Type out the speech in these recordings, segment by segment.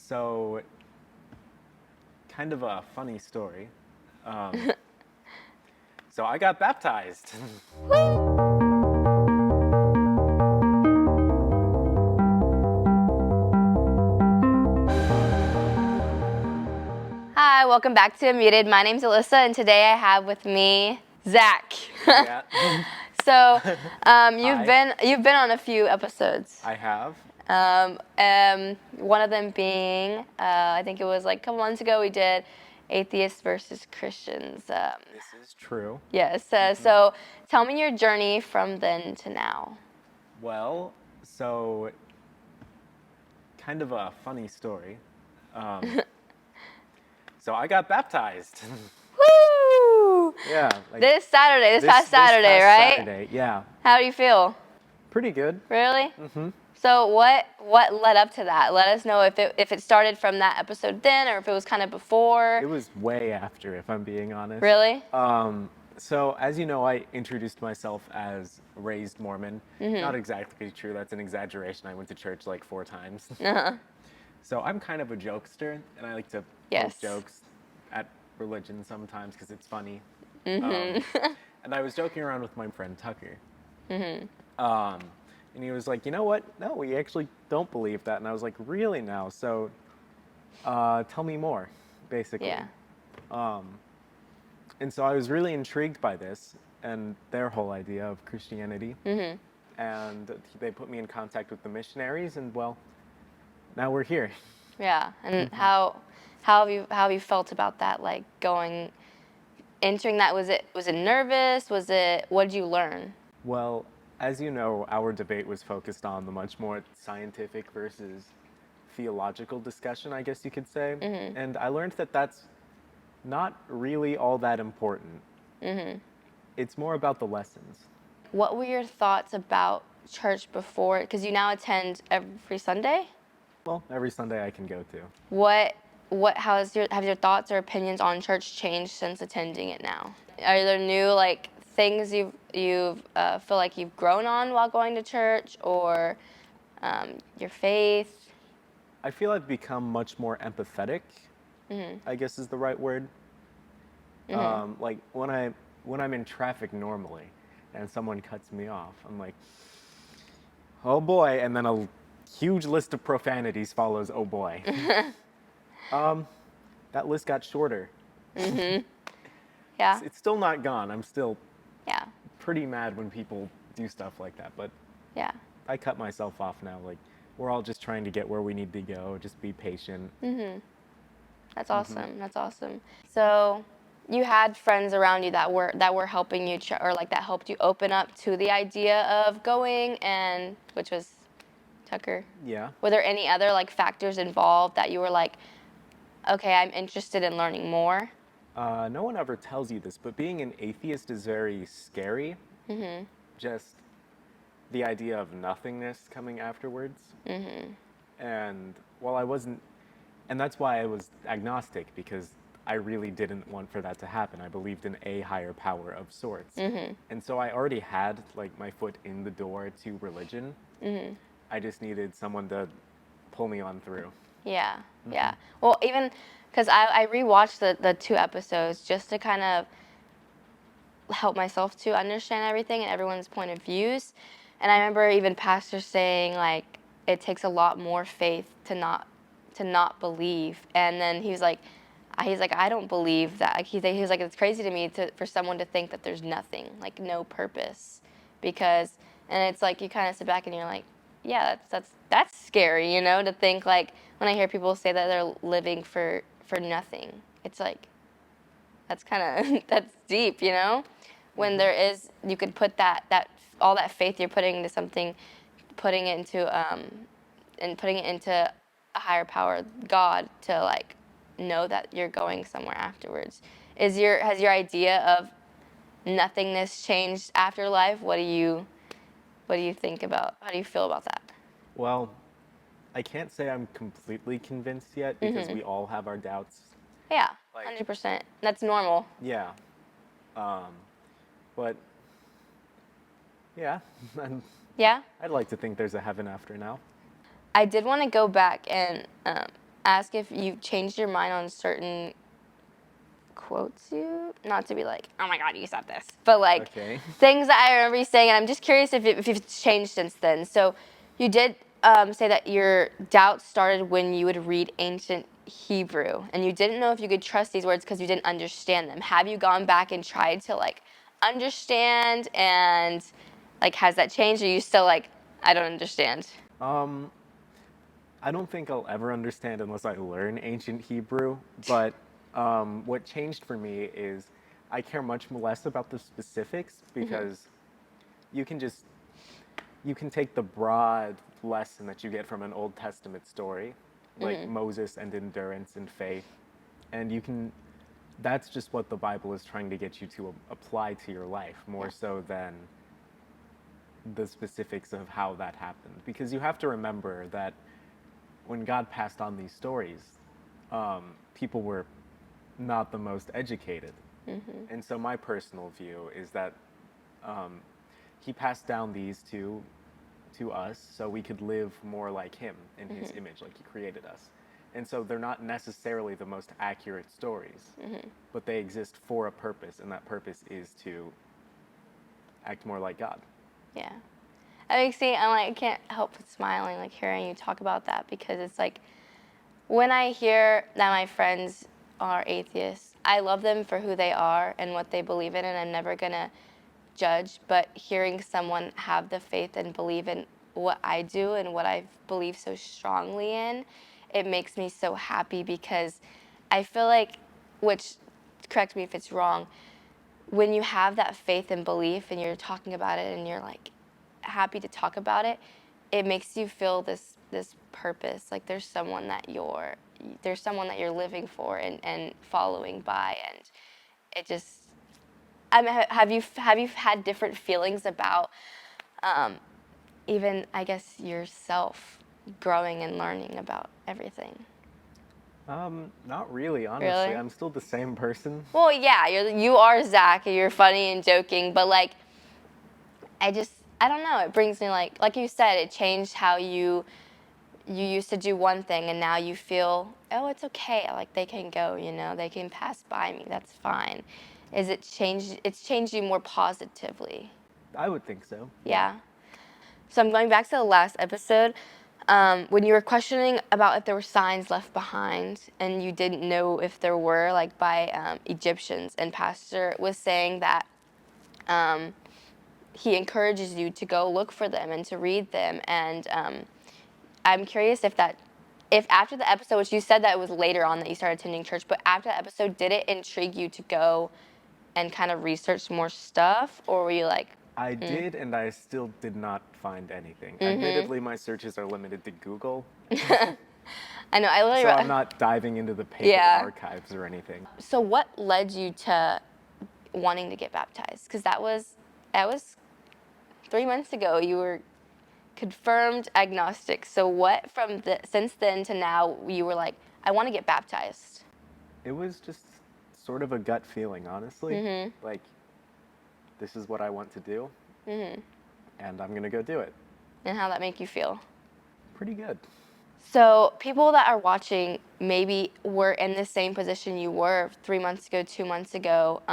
So, kind of a funny story. Um, so I got baptized. Hi, welcome back to Unmuted. My name's Alyssa, and today I have with me Zach. Yeah, So, Hi. you've been on a few episodes. I have. One of them being, I think it was like a couple months ago, we did Atheist versus Christians. This is true. Yes. So, tell me your journey from then to now. Well, so kind of a funny story. Um, so I got baptized. Woo! Yeah, like This past Saturday, past right? Saturday, yeah, How do you feel? pretty good. Really? Mm-hmm. So what led up to that? Let us know if it started from that episode then, or if it was kind of before. It was way after, if I'm being honest. Really? So as you know, I introduced myself as raised Mormon. Not exactly true. That's an exaggeration. I went to church like 4 times. Uh-huh. So I'm kind of a jokester, and I like to Yes. poke jokes at religion sometimes because it's funny. Mhm. And I was joking around with my friend Tucker. And he was like, you know what? No, we actually don't believe that. And I was like, really now? So tell me more, basically. Yeah. And so I was really intrigued by this and their whole idea of Christianity. And they put me in contact with the missionaries, and well, now we're here. Yeah. And how have you felt about that? Like entering that? Was it nervous? What did you learn? Well, as you know, our debate was focused on the much more scientific versus theological discussion, I guess you could say. And I learned that that's not really all that important. It's more about the lessons. What were your thoughts about church before? Because you now attend every Sunday. Well, every Sunday I can go to. Have your thoughts or opinions on church changed since attending it now? Are there new things you've feel like you've grown on while going to church, or your faith? I feel I've become much more empathetic, I guess is the right word. Like when I'm in traffic normally and someone cuts me off, I'm like, oh boy, and then a huge list of profanities follows, oh boy. That list got shorter. Yeah. It's still not gone. I'm still Yeah. pretty mad when people do stuff like that, but Yeah. I cut myself off now. Like, we're all just trying to get where we need to go. Just be patient. That's awesome. That's awesome. So, you had friends around you that were helping you, or that helped you open up to the idea of going, and which was Tucker. Yeah. Were there any other factors involved that you were like, okay, I'm interested in learning more? No one ever tells you this, but being an atheist is very scary. Just the idea of nothingness coming afterwards. And while I wasn't, and that's why I was agnostic, because I really didn't want for that to happen. I believed in a higher power of sorts. And so I already had my foot in the door to religion. I just needed someone to pull me on through. Yeah, yeah. Well, even because I rewatched the 2 episodes just to kind of help myself to understand everything and everyone's point of views. And I remember even pastors saying it takes a lot more faith to not believe. And then he was like, I don't believe that. He was like, it's crazy to me for someone to think that there's nothing, no purpose, because, and it's like you kind of sit back and you're like, yeah, that's scary, to think when I hear people say that they're living for nothing, it's like that's kind of that's deep, when there is, you could put that all that faith you're putting into something, putting it into a higher power, God, to know that you're going somewhere afterwards. Has your idea of nothingness changed after life? What do you think about? How do you feel about that? Well, I can't say I'm completely convinced yet, because we all have our doubts. Yeah, 100%. That's normal. Yeah. But yeah, Yeah. I'd like to think there's a heaven after now. I did want to go back and ask if you've changed your mind on certain quotes not to be like, oh my God, you said this, but like Okay. things that I remember you saying, and I'm just curious if it's changed since then. So you did say that your doubts started when you would read ancient Hebrew, and you didn't know if you could trust these words because you didn't understand them. Have you gone back and tried to like understand, and like has that changed? Or are you still like, I don't understand? Um, I don't think I'll ever understand unless I learn ancient Hebrew, but what changed for me is I care much less about the specifics because you can just you can take the broad lesson that you get from an Old Testament story, like Moses and endurance and faith, and you can that's just what the Bible is trying to get you to apply to your life more so than the specifics of how that happened. Because you have to remember that when God passed on these stories, people were not the most educated. And so my personal view is that he passed down these to us so we could live more like him in his image, like he created us. And so they're not necessarily the most accurate stories, but they exist for a purpose, and that purpose is to act more like God. Yeah. I mean, see, I can't help but smiling, like hearing you talk about that, because it's like when I hear that my friends are atheists, I love them for who they are and what they believe in, and I'm never gonna judge. But hearing someone have the faith and believe in what I do and what I believe so strongly in, it makes me so happy because I feel like, which, correct me if it's wrong, when you have that faith and belief and you're talking about it and you're like happy to talk about it, it makes you feel this purpose, like there's someone that you're living for and following by, and it just, I mean, have you had different feelings about even, I guess, yourself growing and learning about everything? Not really, honestly. Really? I'm still the same person. Well, yeah, you are Zach, and you're funny and joking, but like, I don't know. It brings me like you said, it changed how you used to do one thing, and now you feel, oh, it's okay. Like they can go, they can pass by me. That's fine. It's changed you more positively. I would think so. Yeah. So I'm going back to the last episode. When you were questioning about if there were signs left behind and you didn't know if there were, like by Egyptians, and Pastor was saying that he encourages you to go look for them and to read them. And I'm curious if after the episode, which you said that it was later on that you started attending church, but after the episode, did it intrigue you to go and kind of research more stuff, or were you like, I did, and I still did not find anything. Admittedly, my searches are limited to Google, I know, I literally, so I'm not diving into the paper Yeah. archives or anything. So what led you to wanting to get baptized? Because that was 3 months ago. You were confirmed agnostic. So what since then to now you were like, I want to get baptized? It was just sort of a gut feeling, honestly. Like, this is what I want to do, and I'm gonna go do it. And how that make you feel? Pretty good. So people that are watching maybe were in the same position you were 3 months ago, 2 months ago,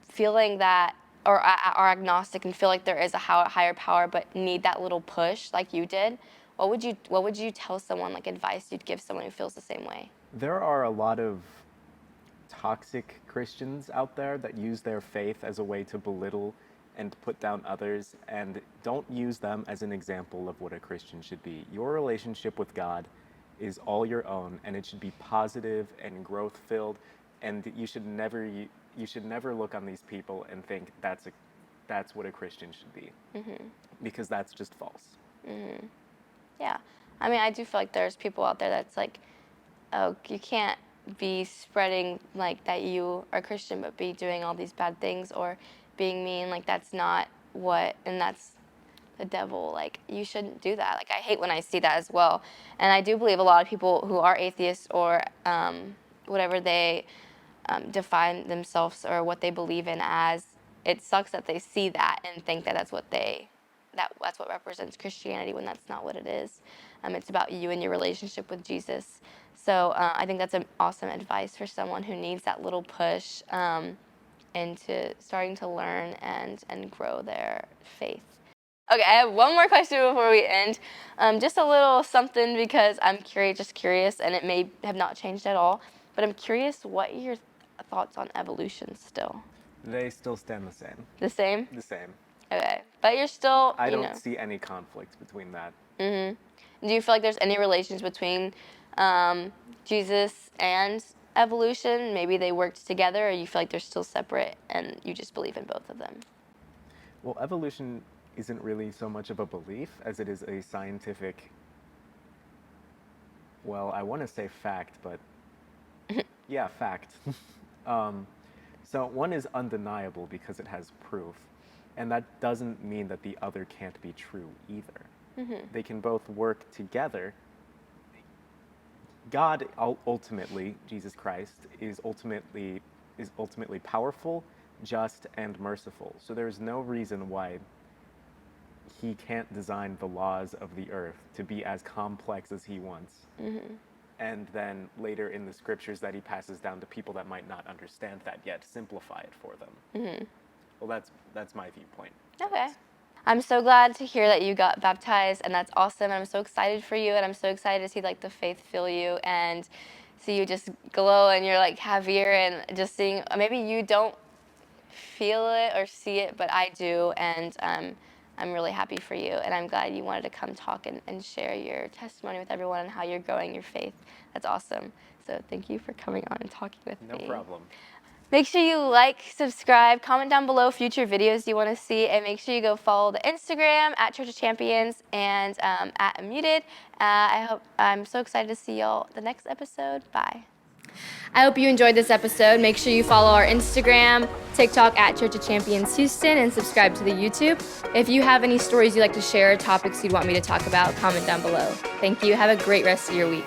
feeling that, or are agnostic and feel like there is a higher power, but need that little push like you did. What would you tell someone, like advice you'd give someone who feels the same way? There are a lot of toxic Christians out there that use their faith as a way to belittle and put down others, and don't use them as an example of what a Christian should be. Your relationship with God is all your own, and it should be positive and growth filled, and you should never look on these people and think that's what a Christian should be, because that's just false. Yeah. I mean, I do feel like there's people out there that's like, oh, you can't be spreading like that you are Christian but be doing all these bad things or being mean. Like that's not and that's the devil. Like you shouldn't do that. Like I hate when I see that as well. And I do believe a lot of people who are atheists or whatever they define themselves or what they believe in as, it sucks that they see that and think that that's what represents Christianity when that's not what it is. It's about you and your relationship with Jesus. So I think that's an awesome advice for someone who needs that little push into starting to learn and grow their faith. Okay, I have one more question before we end. Just a little something because I'm curious, and it may have not changed at all. But I'm curious, what are your thoughts on evolution still? They still stand the same. The same? The same. Okay, but you're still, I don't see any conflict between that. Mm-hmm. Do you feel like there's any relations between Jesus and evolution? Maybe they worked together, or you feel like they're still separate and you just believe in both of them? Well, evolution isn't really so much of a belief as it is a scientific, well, I want to say fact, but yeah, fact. So one is undeniable because it has proof, and that doesn't mean that the other can't be true either. They can both work together. God ultimately, Jesus Christ, is ultimately powerful, just, and merciful. So there's no reason why he can't design the laws of the earth to be as complex as he wants. And then later in the scriptures that he passes down to people that might not understand that yet, simplify it for them. Well, that's my viewpoint. Okay. I'm so glad to hear that you got baptized, and that's awesome. I'm so excited for you, and I'm so excited to see like the faith fill you and see you just glow, and you're like happier, and just seeing, maybe you don't feel it or see it, but I do, and I'm really happy for you, and I'm glad you wanted to come talk and share your testimony with everyone and how you're growing your faith. That's awesome. So thank you for coming on and talking with me. No problem. Make sure you like, subscribe, comment down below future videos you want to see, and make sure you go follow the Instagram at Church of Champions and at Unmuted. I'm so excited to see y'all the next episode. Bye. I hope you enjoyed this episode. Make sure you follow our Instagram, TikTok at Church of Champions Houston, and subscribe to the YouTube. If you have any stories you'd like to share, topics you'd want me to talk about, comment down below. Thank you. Have a great rest of your week.